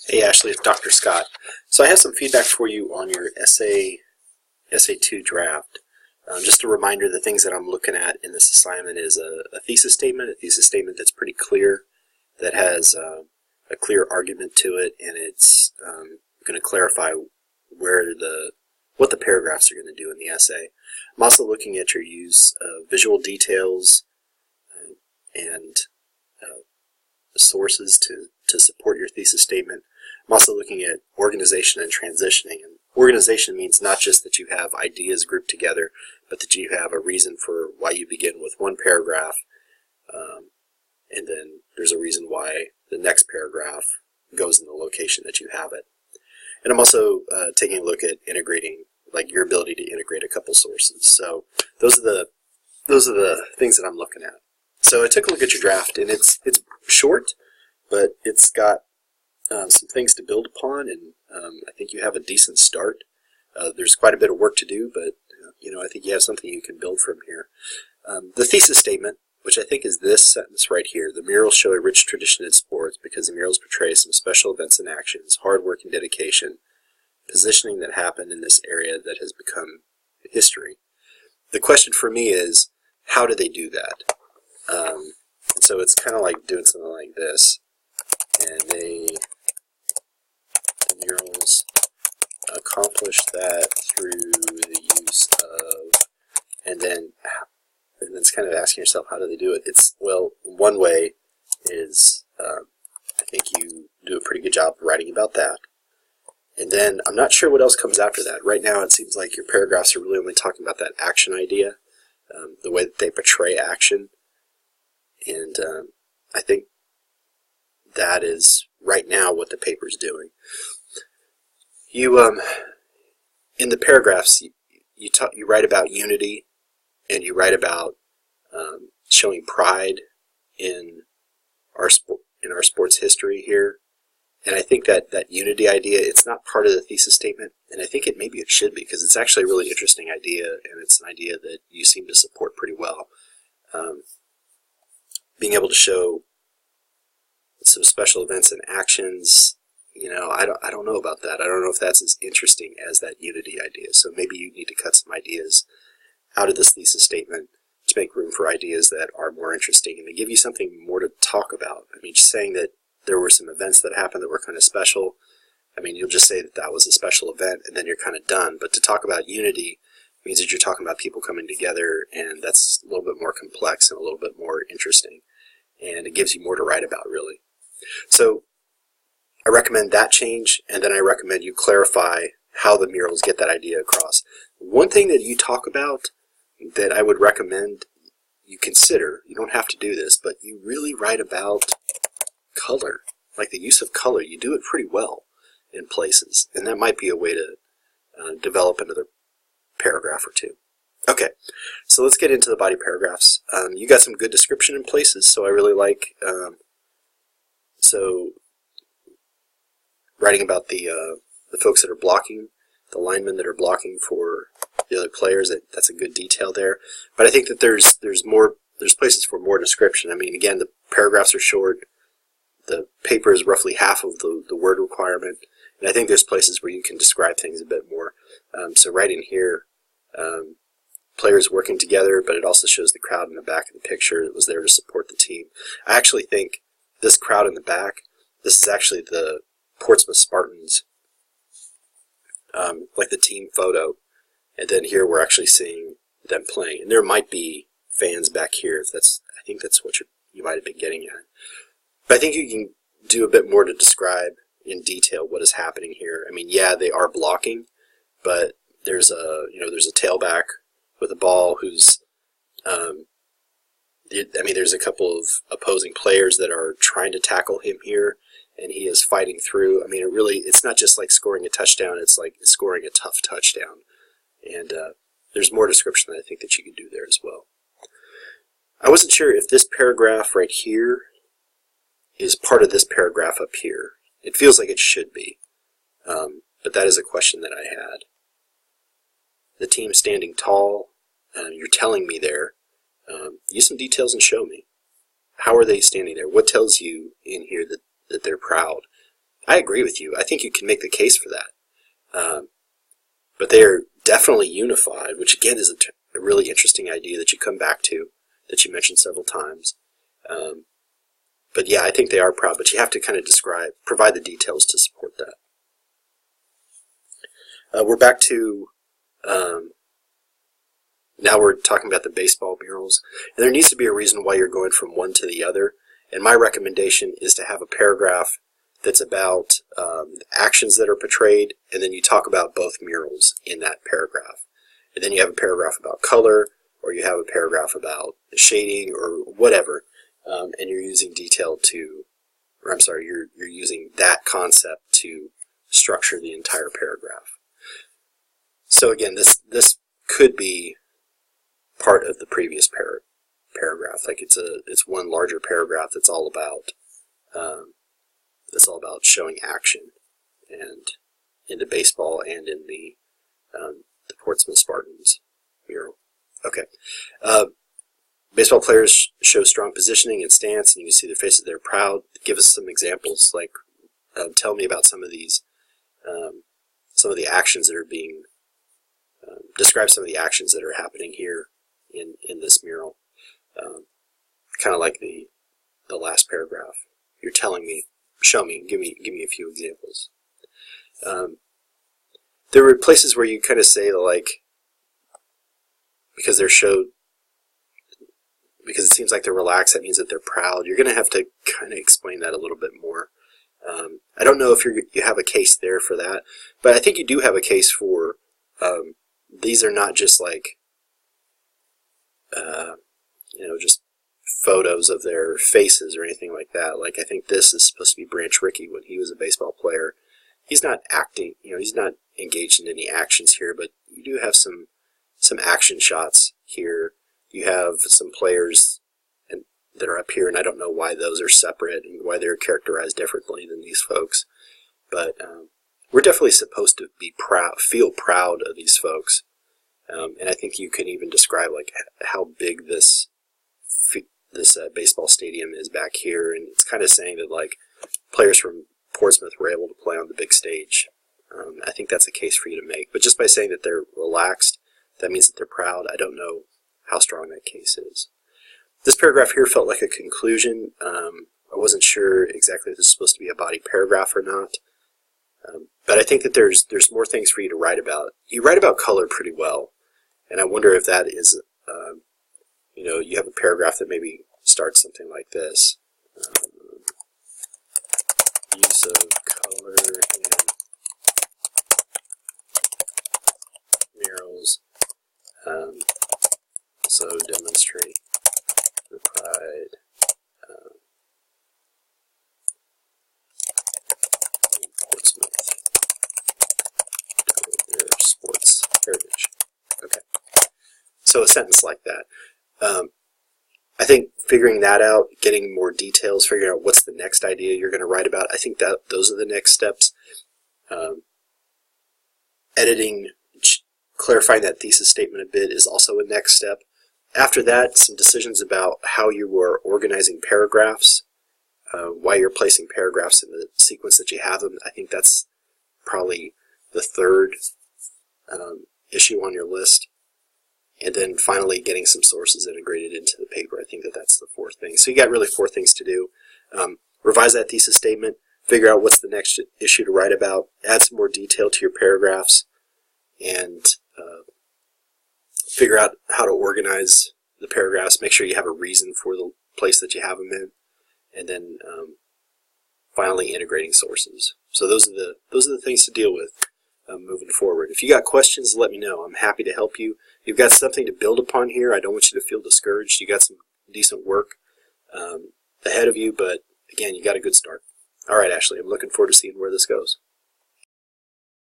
Hey Ashley, it's Dr. Scott. So I have some feedback for you on your Essay 2 draft. Just a reminder, the things that I'm looking at in this assignment is a thesis statement that's pretty clear, that has a clear argument to it, and it's going to clarify what the paragraphs are going to do in the essay. I'm also looking at your use of visual details and sources to support your thesis statement. I'm also looking at organization and transitioning. And organization means not just that you have ideas grouped together, but that you have a reason for why you begin with one paragraph, and then there's a reason why the next paragraph goes in the location that you have it. And I'm also taking a look at integrating, like your ability to integrate a couple sources. So those are the things that I'm looking at. So I took a look at your draft, and it's short, but it's got some things to build upon, and I think you have a decent start. There's quite a bit of work to do, but I think you have something you can build from here. The thesis statement, which I think is this sentence right here: the murals show a rich tradition in sports because the murals portray some special events and actions, hard work and dedication, positioning that happened in this area that has become history. The question for me is, how do they do that? And so it's kind of like doing something like this, and the murals accomplish that through the use of, and then it's kind of asking yourself, how do they do it? Well, one way is, I think you do a pretty good job of writing about that. And then I'm not sure what else comes after that. Right now it seems like your paragraphs are really only talking about that action idea, the way that they portray action. And I think that is right now what the paper's doing. You in the paragraphs you write about unity, and you write about showing pride in our sports history here. And I think that unity idea, it's not part of the thesis statement, and I think maybe it should be, because it's actually a really interesting idea, and it's an idea that you seem to support pretty well. Being able to show some special events and actions, I don't know about that. I don't know if that's as interesting as that unity idea. So maybe you need to cut some ideas out of this thesis statement to make room for ideas that are more interesting, and they give you something more to talk about. I mean, just saying that there were some events that happened that were kind of special, I mean, you'll just say that that was a special event, and then you're kind of done. But to talk about unity means that you're talking about people coming together, and that's a little bit more complex and a little bit more interesting, and it gives you more to write about, really. So I recommend that change, and then I recommend you clarify how the murals get that idea across. One thing that you talk about that I would recommend you consider, you don't have to do this, but you really write about color, like the use of color. You do it pretty well in places, and that might be a way to develop another paragraph or two. Okay, so let's get into the body paragraphs. You got some good description in places, so I really like so writing about the folks that are blocking, the linemen that are blocking for the other players. That's a good detail there. But I think that there's places for more description. I mean, again, the paragraphs are short. The paper is roughly half of the word requirement, and I think there's places where you can describe things a bit more. So right in here, players working together, but it also shows the crowd in the back of the picture that was there to support the team. I actually think this crowd in the back, this is actually the Portsmouth Spartans, like the team photo, and then here we're actually seeing them playing, and there might be fans back here. I think that's what you might have been getting at. But I think you can do a bit more to describe in detail what is happening here. I mean, yeah, they are blocking, but there's a tailback with a ball who's there's a couple of opposing players that are trying to tackle him here, and he is fighting through. I mean, it's not just like scoring a touchdown, it's like scoring a tough touchdown. And there's more description that I think that you can do there as well. I wasn't sure if this paragraph right here is part of this paragraph up here. It feels like it should be, but that is a question that I had. The team standing tall, you're telling me there. Use some details and show me. How are they standing there? What tells you in here that they're proud? I agree with you. I think you can make the case for that. But they are definitely unified, which again is a really interesting idea that you come back to, that you mentioned several times. But yeah, I think they are proud, but you have to kind of provide the details to support that. We're back to, now we're talking about the baseball murals, and there needs to be a reason why you're going from one to the other, and my recommendation is to have a paragraph that's about actions that are portrayed, and then you talk about both murals in that paragraph. And then you have a paragraph about color, or you have a paragraph about shading, or whatever, and you're using you're using that concept to structure the entire paragraph. So again, this could be part of the previous paragraph. Like it's one larger paragraph that's all about showing action, and in the baseball and in the Portsmouth Spartans mural. Okay. Baseball players show strong positioning and stance, and you can see their faces. They're proud. Give us some examples. Like, tell me about some of the actions that are being. Describe some of the actions that are happening here in this mural. Kind of like the last paragraph. You're telling me, show me, give me a few examples. There were places where you kind of say like, because it seems like they're relaxed, that means that they're proud. You're going to have to kind of explain that a little bit more. I don't know if you have a case there for that, but I think you do have a case for these are not just like just photos of their faces or anything like that. Like, I think this is supposed to be Branch Rickey when he was a baseball player. He's not acting, he's not engaged in any actions here, but you do have some action shots here. You have some players that are up here, and I don't know why those are separate and why they're characterized differently than these folks. But we're definitely supposed to be feel proud of these folks. And I think you can even describe like how big this baseball stadium is back here, and it's kind of saying that like players from Portsmouth were able to play on the big stage. I think that's a case for you to make. But just by saying that they're relaxed, that means that they're proud. I don't know how strong that case is. This paragraph here felt like a conclusion. I wasn't sure exactly if this is supposed to be a body paragraph or not. But I think that there's more things for you to write about. You write about color pretty well, and I wonder if that is, you have a paragraph that maybe starts something like this. Use of color in murals. So demonstrate the pride in Portsmouth, their sports heritage. Okay. So a sentence like that. I think figuring that out, getting more details, figuring out what's the next idea you're going to write about, I think that those are the next steps. Editing, clarifying that thesis statement a bit is also a next step. After that, some decisions about how you are organizing paragraphs, why you're placing paragraphs in the sequence that you have them. I think that's probably the third issue on your list. And then finally getting some sources integrated into the paper. I think that's the fourth thing. So you got really four things to do. Revise that thesis statement, figure out what's the next issue to write about, add some more detail to your paragraphs, and figure out how to organize the paragraphs. Make sure you have a reason for the place that you have them in, and then finally integrating sources. So those are the things to deal with moving forward. If you got questions, let me know. I'm happy to help you. You've got something to build upon here. I don't want you to feel discouraged. You got some decent work ahead of you, but again, you got a good start. All right, Ashley, I'm looking forward to seeing where this goes.